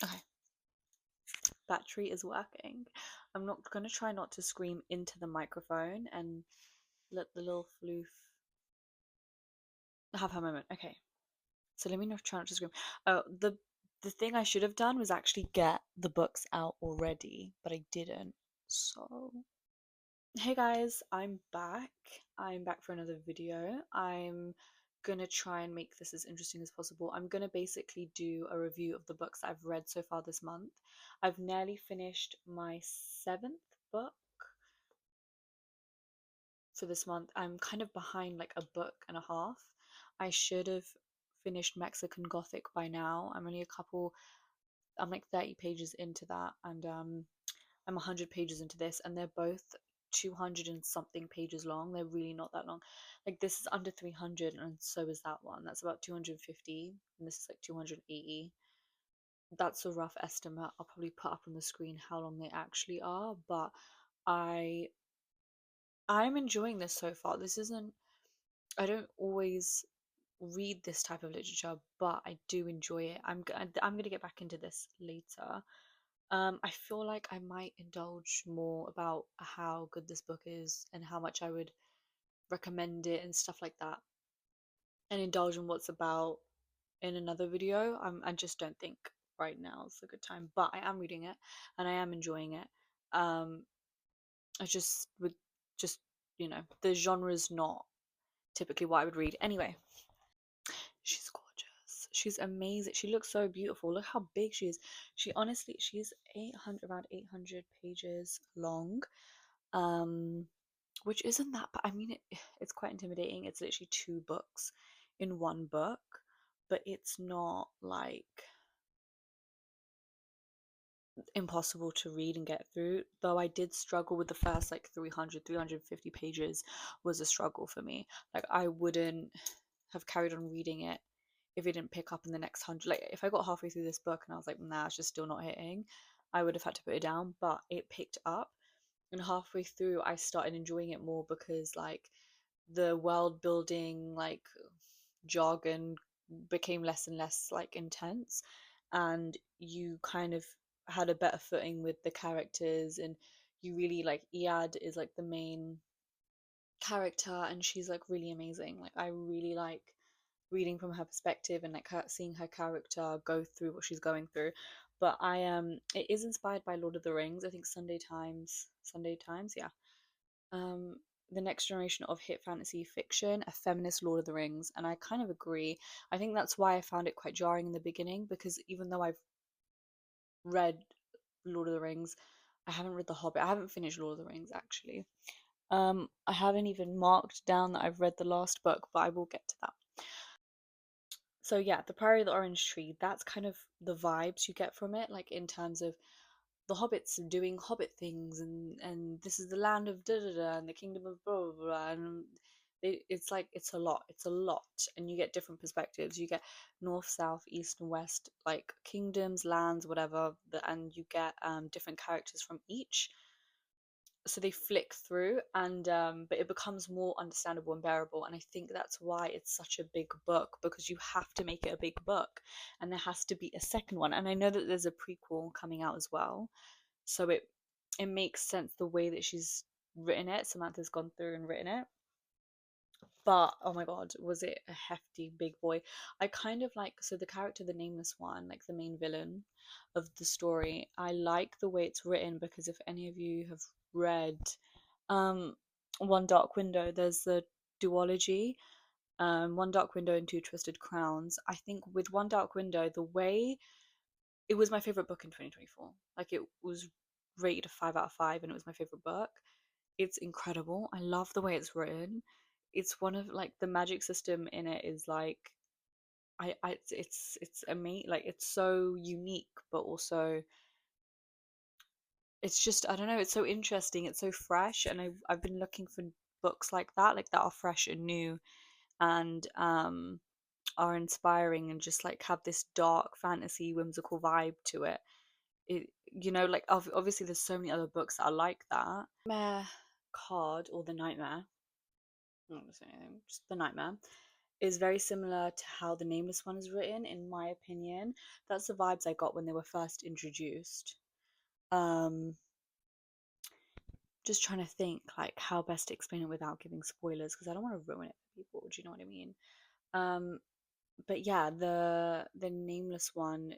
Okay, battery is working. I'm not gonna try not to scream into the microphone and let the little floof have her moment. Okay, so let me not try not to scream. Oh, the thing I should have done was actually get the books out already, but I didn't. So, hey guys, I'm back. I'm back for another video. I'm gonna try and make this as interesting as possible. I'm gonna basically do a review of the books I've read so far this month. I've nearly finished my seventh book for this month. I'm kind of behind like a book and a half. I should have finished Mexican Gothic by now. I'm like 30 pages into that, and I'm 100 pages into this, and they're both 200 and something pages long. They're really not that long. Like this is under 300, and so is that one. That's about 250, and this is like 280. That's a rough estimate. I'll probably put up on the screen how long they actually are, but I I'm enjoying this so far. This isn't I don't always read this type of literature, but I do enjoy it. I'm gonna get back into this later. I feel like I might indulge more about how good this book is and how much I would recommend it and stuff like that, and indulge in what's about in another video. I just don't think right now is a good time, but I am reading it and I am enjoying it. Um, I just would just the genre's not typically what I would read anyway. She's gorgeous. She's amazing. She looks so beautiful. Look how big she is. She's 800, around 800 pages long. Um, which isn't that bad. I mean, it's quite intimidating. It's literally two books in one book, but it's not like impossible to read and get through. Though I did struggle with the first like 300, 350 pages was a struggle for me. Like I wouldn't have carried on reading it if it didn't pick up in the next 100. Like if I got halfway through this book and I was like, nah, it's just still not hitting, I would have had to put it down, but it picked up. And halfway through I started enjoying it more because like the world building like jargon became less and less like intense, and you kind of had a better footing with the characters, and you really like Iad is like the main character, and she's like really amazing. Like I really like reading from her perspective and like seeing her character go through what she's going through. But it is inspired by Lord of the Rings. I think Sunday Times, yeah. um the next generation of hit fantasy fiction, a feminist Lord of the Rings, and I kind of agree. I think that's why I found it quite jarring in the beginning, because even though I've read Lord of the Rings, I haven't read The Hobbit. I haven't finished Lord of the Rings actually. I haven't even marked down that I've read the last book, but I will get to that. So yeah, the Priory of the Orange Tree, that's kind of the vibes you get from it, like in terms of the hobbits doing hobbit things, and this is the land of da da da and the kingdom of blah blah blah, and it's like it's a lot, and you get different perspectives. You get north, south, east, and west, like kingdoms, lands, whatever, and you get different characters from each, so they flick through, and but it becomes more understandable and bearable, and I think that's why it's such a big book, because you have to make it a big book, and there has to be a second one, and I know that there's a prequel coming out as well, so it makes sense the way that she's written it. Samantha's gone through and written it. But oh my god, was it a hefty big boy. I kind of like, so the character, the nameless one, like the main villain of the story, I like the way it's written, because if any of you have read um One Dark Window, there's the duology, One Dark Window and Two Twisted Crowns. I think with One Dark Window, the way it was my favorite book in 2024. Like it was rated a 5 out of 5, and it was my favorite book. It's incredible. I love the way it's written. It's one of like the magic system in it is like it's amazing. Like it's so unique, but also it's just, I don't know, it's so interesting. It's so fresh, and I've been looking for books like that are fresh and new, and are inspiring, and just like have this dark fantasy whimsical vibe to it. Like obviously there's so many other books that are like that. Nightmare card, or the nightmare, not gonna say anything, just the nightmare, is very similar to how the Nameless one is written, in my opinion. That's the vibes I got when they were first introduced. Um, just trying to think like how best to explain it without giving spoilers because I don't want to ruin it for people. Do you know what I mean? Um, but yeah, the Nameless one,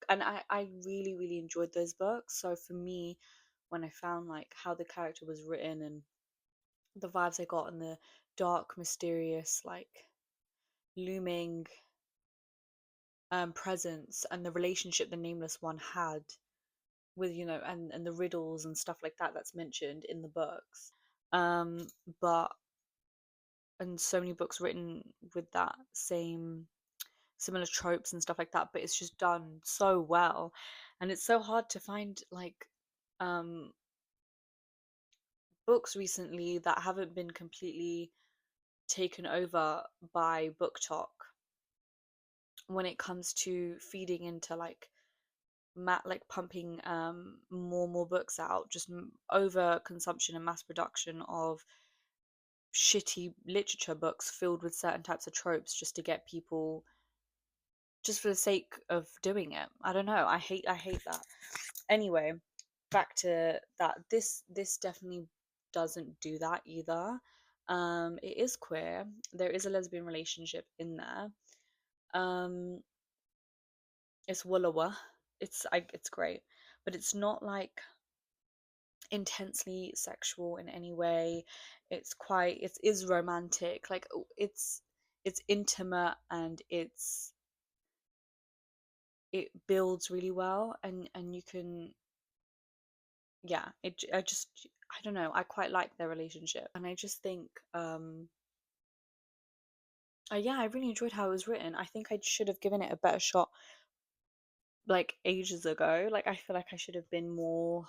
and I really really enjoyed those books. So for me, when I found like how the character was written and the vibes I got and the dark, mysterious, like looming presence and the relationship the Nameless one had with, and the riddles and stuff like that that's mentioned in the books. Um, but and so many books written with that same similar tropes and stuff like that, but it's just done so well. And it's so hard to find like um books recently that haven't been completely taken over by book talk when it comes to feeding into like like pumping more books out, just over consumption and mass production of shitty literature books filled with certain types of tropes just to get people, just for the sake of doing it. I don't know. I hate that. Anyway, back to that. This definitely doesn't do that either. It is queer. There is a lesbian relationship in there. Um, it's Wallawa. It's great, but it's not like intensely sexual in any way. It is romantic. Like it's intimate and it builds really well, and you can, yeah, I don't know, I quite like their relationship, and I just think yeah, I really enjoyed how it was written. I think I should have given it a better shot like ages ago. Like I feel like I should have been more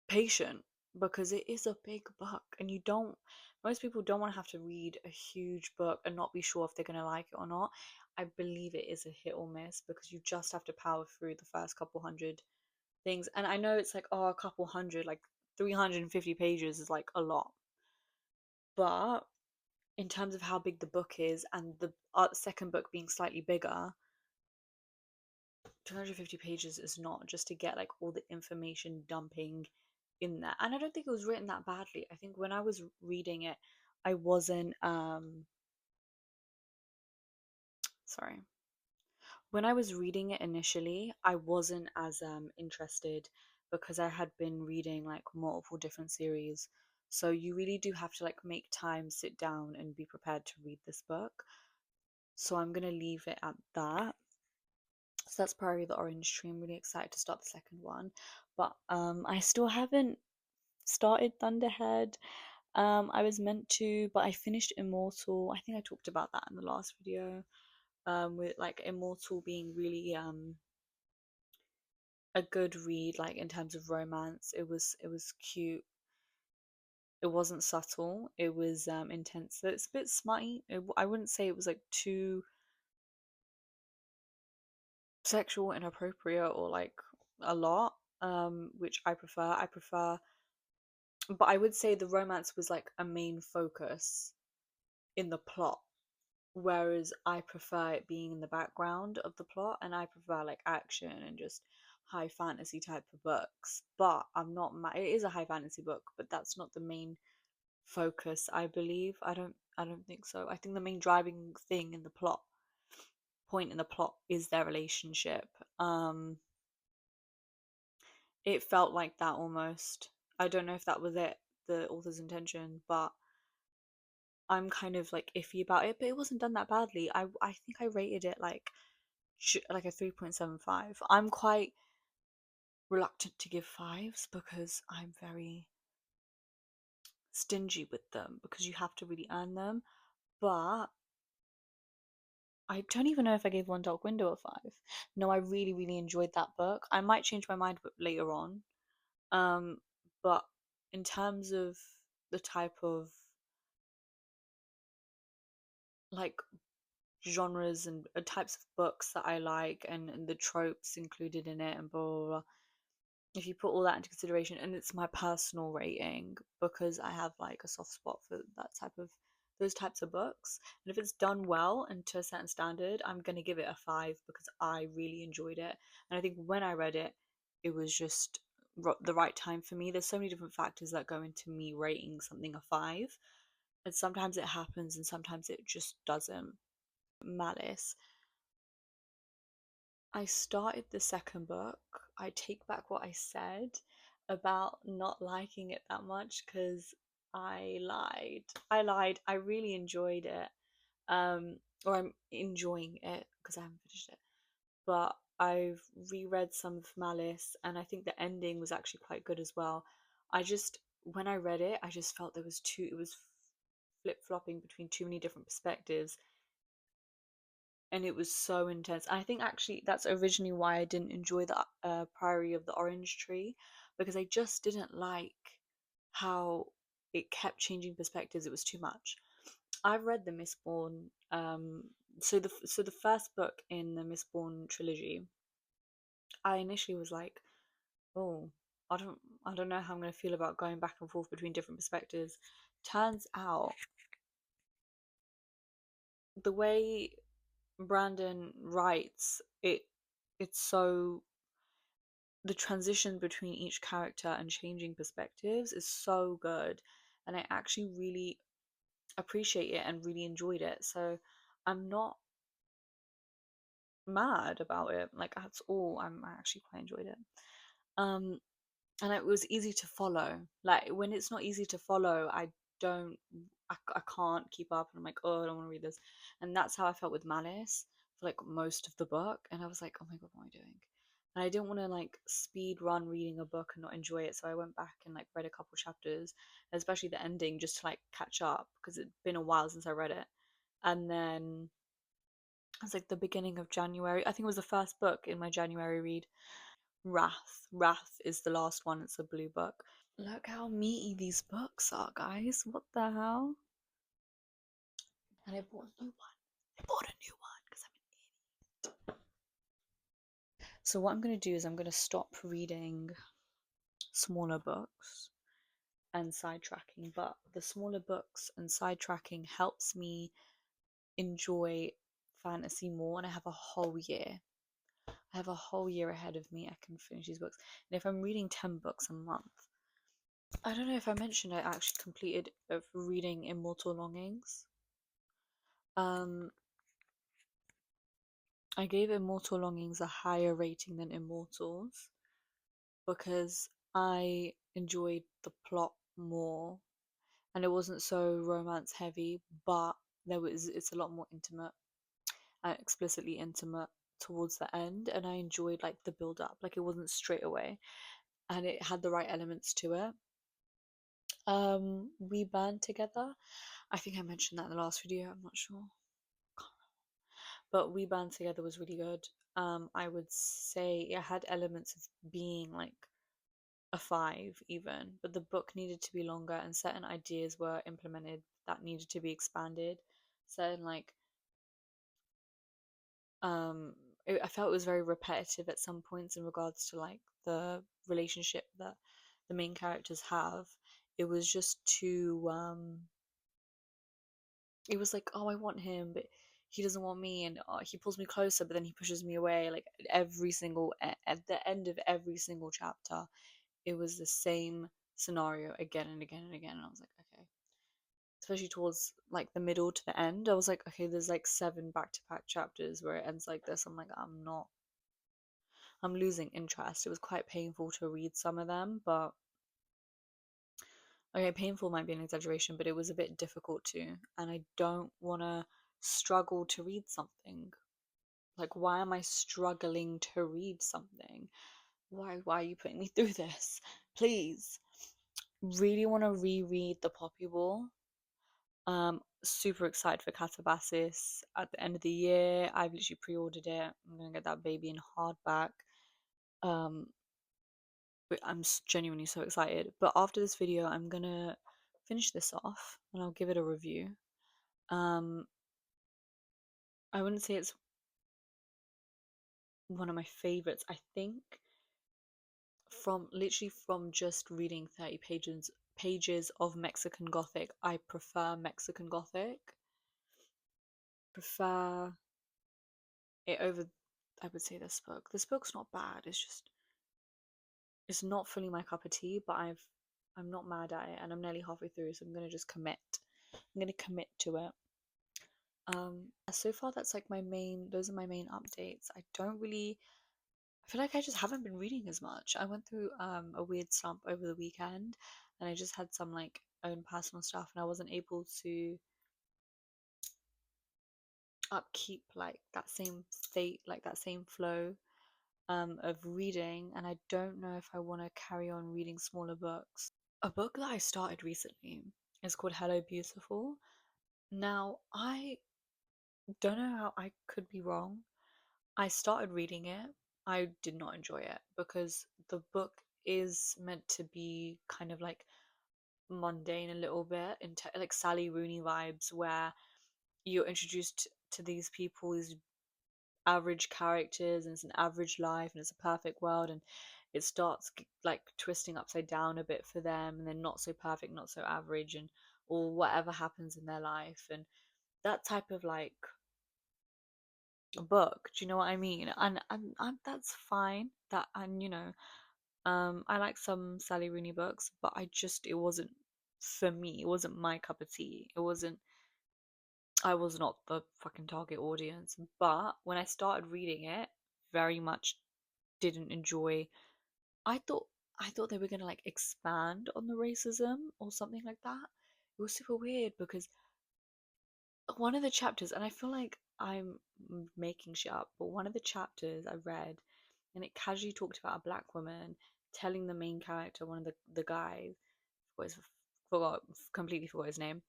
patient because it is a big book, and you don't most people don't want to have to read a huge book and not be sure if they're going to like it or not. I believe it is a hit or miss because you just have to power through the first couple hundred things. And I know it's like, oh, a couple hundred, like 350 pages is like a lot. But in terms of how big the book is and the second book being slightly bigger, 250 pages is not just to get like all the information dumping in there. And I don't think it was written that badly. I think when I was reading it, I wasn't sorry. When I was reading it initially, I wasn't as interested because I had been reading like multiple different series. So you really do have to like make time, sit down and be prepared to read this book. So I'm gonna leave it at that. So that's probably the Orange Tree. I'm really excited to start the second one. But I still haven't started Thunderhead. I was meant to, but I finished Immortal. I think I talked about that in the last video. With like Immortal being really a good read, like in terms of romance. It was cute. It wasn't subtle. It was intense. So it's a bit smutty. I wouldn't say it was like too sexual, inappropriate, or like a lot. Which I prefer. But I would say the romance was like a main focus in the plot, whereas I prefer it being in the background of the plot, and I prefer like action and just high fantasy type of books. But I'm not it is a high fantasy book, but that's not the main focus, I believe. I don't think so. I think the main driving thing in the point in the plot is their relationship. It felt like that almost. I don't know if that was the author's intention, but I'm kind of like iffy about it, but it wasn't done that badly. I think I rated it like a 3.75. I'm quite reluctant to give fives because I'm very stingy with them because you have to really earn them. But I don't even know if I gave One Dark Window a five. No, I really, really enjoyed that book. I might change my mind later on. Um, but in terms of the type of like genres and types of books that I like, and the tropes included in it and blah blah blah, if you put all that into consideration, and it's my personal rating because I have like a soft spot for that type of those types of books. And if it's done well and to a certain standard, I'm gonna give it a 5 because I really enjoyed it. And I think when I read it, it was just the right time for me. There's so many different factors that go into me rating something a 5, and sometimes it happens and sometimes it just doesn't. Malice, I started the second book. I take back what I said about not liking it that much because I lied. I lied. I really enjoyed it. Or I'm enjoying it because I haven't finished it. But I've reread some of Malice and I think the ending was actually quite good as well. I just, when I read it, I just felt it was flip flopping between too many different perspectives, and it was so intense. I think actually that's originally why I didn't enjoy the Priory of the Orange Tree, because I just didn't like how it kept changing perspectives. It was too much. I've read the Mistborn. So the first book in the Mistborn trilogy, I initially was like, oh, I don't I don't know how I'm gonna feel about going back and forth between different perspectives. Turns out the way Brandon writes it, it's so the transition between each character and changing perspectives is so good, and I actually really appreciate it and really enjoyed it. So I'm not mad about it, like at all. I actually quite enjoyed it. Um and it was easy to follow. Like when it's not easy to follow, don't I can't keep up, and I'm like, oh, I don't want to read this. And that's how I felt with Malice for like most of the book, and I was like, oh my god, what am I doing? And I didn't want to like speed run reading a book and not enjoy it, so I went back and like read a couple chapters, especially the ending, just to like catch up because it'd been a while since I read it. And then it was like the beginning of January. I think it was the first book in my January read. Wrath is the last one. It's a blue book. Look how meaty these books are, guys. What the hell? And I bought a new one. I bought a new one because I'm an idiot. So what I'm going to do is I'm going to stop reading smaller books and sidetracking. But the smaller books and sidetracking helps me enjoy fantasy more. And I have a whole year. I have a whole year ahead of me. I can finish these books. And if I'm reading 10 books a month, I don't know if I mentioned I actually completed of reading Immortal Longings. Um, I gave Immortal Longings a higher rating than Immortals because I enjoyed the plot more, and it wasn't so romance heavy, but it's a lot more intimate, explicitly intimate towards the end, and I enjoyed like the build up. Like it wasn't straight away, and it had the right elements to it. We burned together. I think I mentioned that in the last video. I'm not sure. But We Band Together was really good. I would say it had elements of being like a 5 even, but the book needed to be longer and certain ideas were implemented that needed to be expanded. Certain like um I felt it was very repetitive at some points in regards to like the relationship that the main characters have. It was just too it was like, oh, I want him, but he doesn't want me, and he pulls me closer, but then he pushes me away. Like every single at the end of every single chapter, it was the same scenario again and again and again. And I was like, okay. Especially towards like the middle to the end, I was like, okay, there's like 7 back-to-back chapters where it ends like this. I'm like, I'm losing interest. It was quite painful to read some of them, but okay, painful might be an exaggeration, but it was a bit difficult too. And I don't want to struggle to read something. Like, why am I struggling to read something? Why are you putting me through this? Please. Really want to reread The Poppy Ball. Super excited for Catabasis at the end of the year. I've literally pre-ordered it. I'm gonna get that baby in hardback. Um, but I'm genuinely so excited. But after this video, I'm gonna finish this off and I'll give it a review. Um, I wouldn't say it's one of my favorites. I think From literally from just reading 30 pages of Mexican Gothic, I prefer Mexican Gothic. Prefer it over, I would say, this book. This book's not bad. It's just it's not fully my cup of tea, but I'm not mad at it and I'm nearly halfway through, so I'm gonna just commit. I'm gonna commit to it. So far that's like my main those are my main updates. I feel like I just haven't been reading as much. I went through a weird slump over the weekend and I just had some like own personal stuff and I wasn't able to upkeep like that same state, like that same flow of reading, and I don't know if I want to carry on reading smaller books. A book that I started recently is called Hello Beautiful. Now, I don't know how, I could be wrong. I started reading it. I did not enjoy it because the book is meant to be kind of like mundane a little bit, into like Sally Rooney vibes, where you're introduced to these people, these average characters, and it's an average life and it's a perfect world, and it starts like twisting upside down a bit for them, and they're not so perfect, not so average, and or whatever happens in their life, and that type of like book. Do you know what I mean? And that's fine. That, and I like some Sally Rooney books, but it wasn't for me. It wasn't my cup of tea. It wasn't. I was not the fucking target audience. But when I started reading it, very much didn't enjoy. I thought I thought they were gonna like expand on the racism or something like that. It was super weird because one of the chapters, and I feel like I'm making shit up, but one of the chapters I read, and it casually talked about a black woman telling the main character, one of the guys, forgot his, forgot completely forgot his name,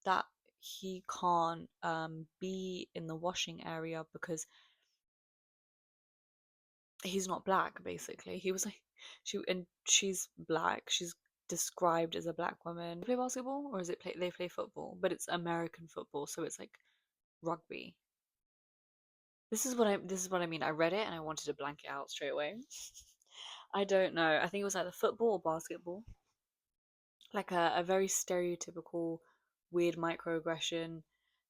that he can't be in the washing area because he's not black. Basically, he was like, she's black. She's described as a black woman. They play basketball, or is it they play football? But it's American football, so it's like rugby. This is what I mean. I read it and I wanted to blank it out straight away. I don't know. I think it was either football or basketball. Like a very stereotypical weird microaggression,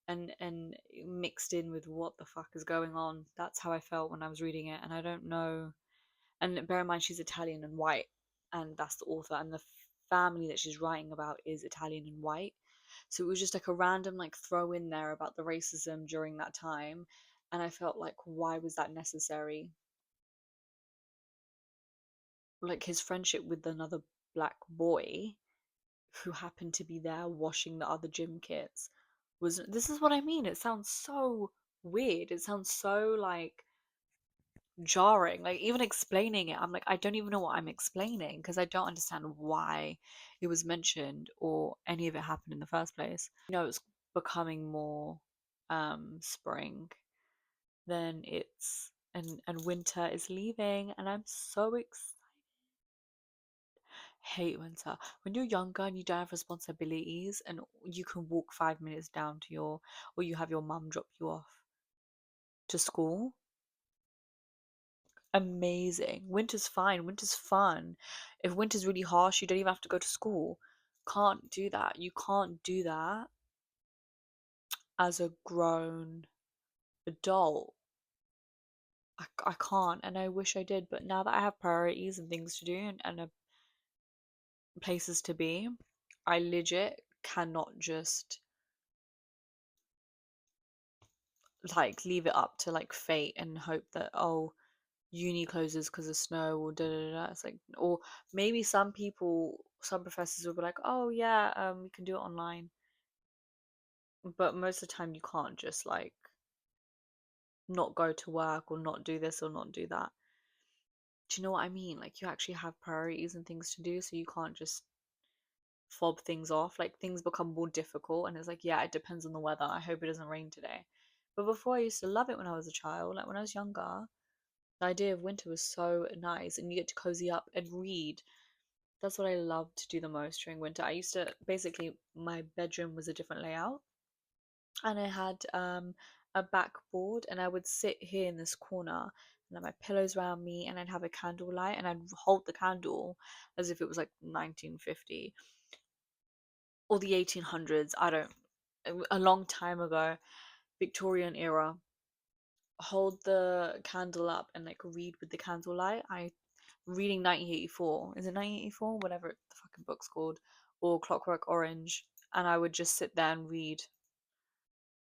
and mixed in with what the fuck is going on. That's how I felt when I was reading it, and I don't know. And bear in mind she's Italian and white, and that's the author, and the family that she's writing about is Italian and white. So it was just like a random like throw in there about the racism during that time, and I felt like, why was that necessary? Like his friendship with another black boy who happened to be there washing the other gym kits was, this is what I mean. It sounds so weird. It sounds so like jarring. Like even explaining it, I'm like, I don't even know what I'm explaining because I don't understand why it was mentioned or any of it happened in the first place. It's becoming more spring, then it's and winter is leaving, and I'm so excited. Hate winter. When you're younger and you don't have responsibilities and you can walk 5 minutes down to or you have your mum drop you off to school, amazing. Winter's fine. Winter's fun. If winter's really harsh, you don't even have to go to school. Can't do that. You can't do that as a grown adult. I can't, and I wish I did. But now that I have priorities and things to do, and places to be, I legit cannot just like leave it up to like fate and hope that, oh, uni closes because of snow or da da da. It's like, or maybe some professors will be like, oh yeah, we can do it online, but most of the time you can't just like not go to work or not do this or not do that. Do you know what I mean? Like you actually have priorities and things to do, so you can't just fob things off. Like things become more difficult, and it's like, yeah, it depends on the weather. I hope it doesn't rain today. But before, I used to love it when I was a child. Like when I was younger, the idea of winter was so nice, and you get to cozy up and read. That's what I love to do the most during winter. I used to basically, my bedroom was a different layout, and I had a backboard, and I would sit here in this corner and have my pillows around me, and I'd have a candle light, and I'd hold the candle as if it was like 1950 or the 1800s. I don't, a long time ago, Victorian era. Hold the candle up and like read with the candlelight. I reading 1984. Is it 1984? Whatever the fucking book's called, or Clockwork Orange, and I would just sit there and read,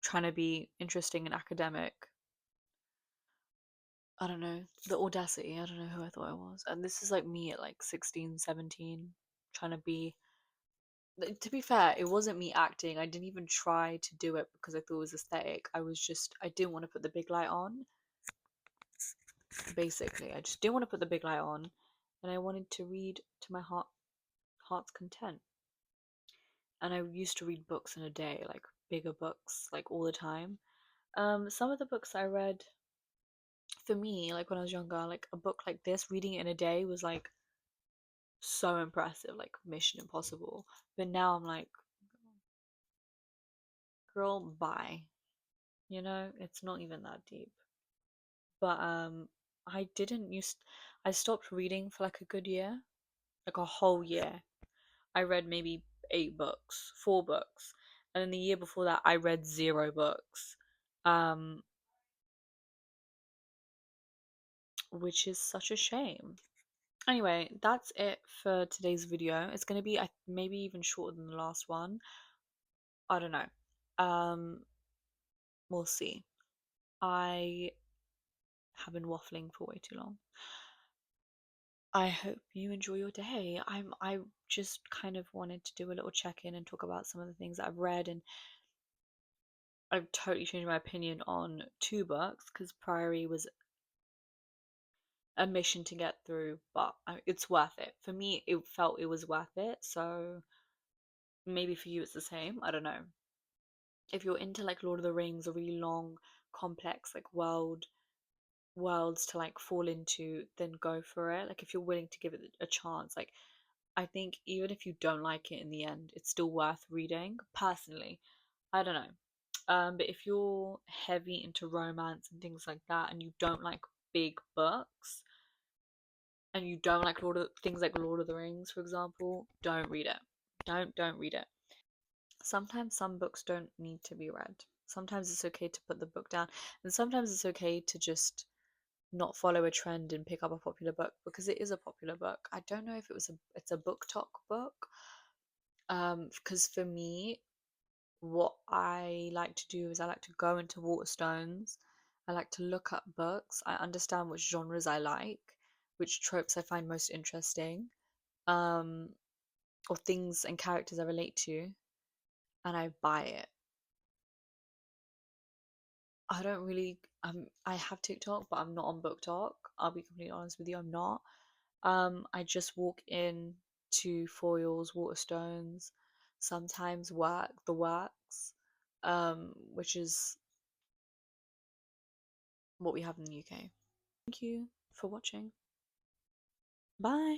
trying to be interesting and academic. I don't know, the audacity. I don't know who I thought I was. And this is like me at like 16, 17, trying to be. To be fair, it wasn't me acting. I didn't even try to do it because I thought it was aesthetic. I didn't want to put the big light on. Basically, I just didn't want to put the big light on, and I wanted to read to my heart's content. And I used to read books in a day, like bigger books, like all the time. Some of the books I read, for me, like when I was younger, like a book like this, reading it in a day was like so impressive, like Mission Impossible. But now I'm like, girl, bye. It's not even that deep. But I didn't use. I stopped reading for like a good year, like a whole year. I read maybe 8 books, 4 books, and then the year before that, I read 0 books. Um, which is such a shame. Anyway, that's it for today's video. It's gonna be maybe even shorter than the last one. I don't know. We'll see. I have been waffling for way too long. I hope you enjoy your day. I just kind of wanted to do a little check-in and talk about some of the things that I've read, and I've totally changed my opinion on 2 books because Priory was a mission to get through, but it's worth it. For me, it felt it was worth it. So maybe for you it's the same. I don't know. If you're into like Lord of the Rings, a really long, complex like worlds to like fall into, then go for it. Like if you're willing to give it a chance, like I think even if you don't like it in the end, it's still worth reading. Personally, I don't know. But if you're heavy into romance and things like that, and you don't like big books, and you don't like things like Lord of the Rings, for example, don't read it. Don't read it. Sometimes some books don't need to be read. Sometimes it's okay to put the book down, and sometimes it's okay to just not follow a trend and pick up a popular book because it is a popular book. I don't know if it's a book talk book. Because for me, what I like to do is I like to go into Waterstones. I like to look up books. I understand which genres I like, which tropes I find most interesting, um, or things and characters I relate to, and I buy it. I don't really. I have TikTok, but I'm not on Book Talk. I'll be completely honest with you, I'm not. I just walk in to Foyles, Waterstones, sometimes the Works, which is what we have in the UK. Thank you for watching. Bye.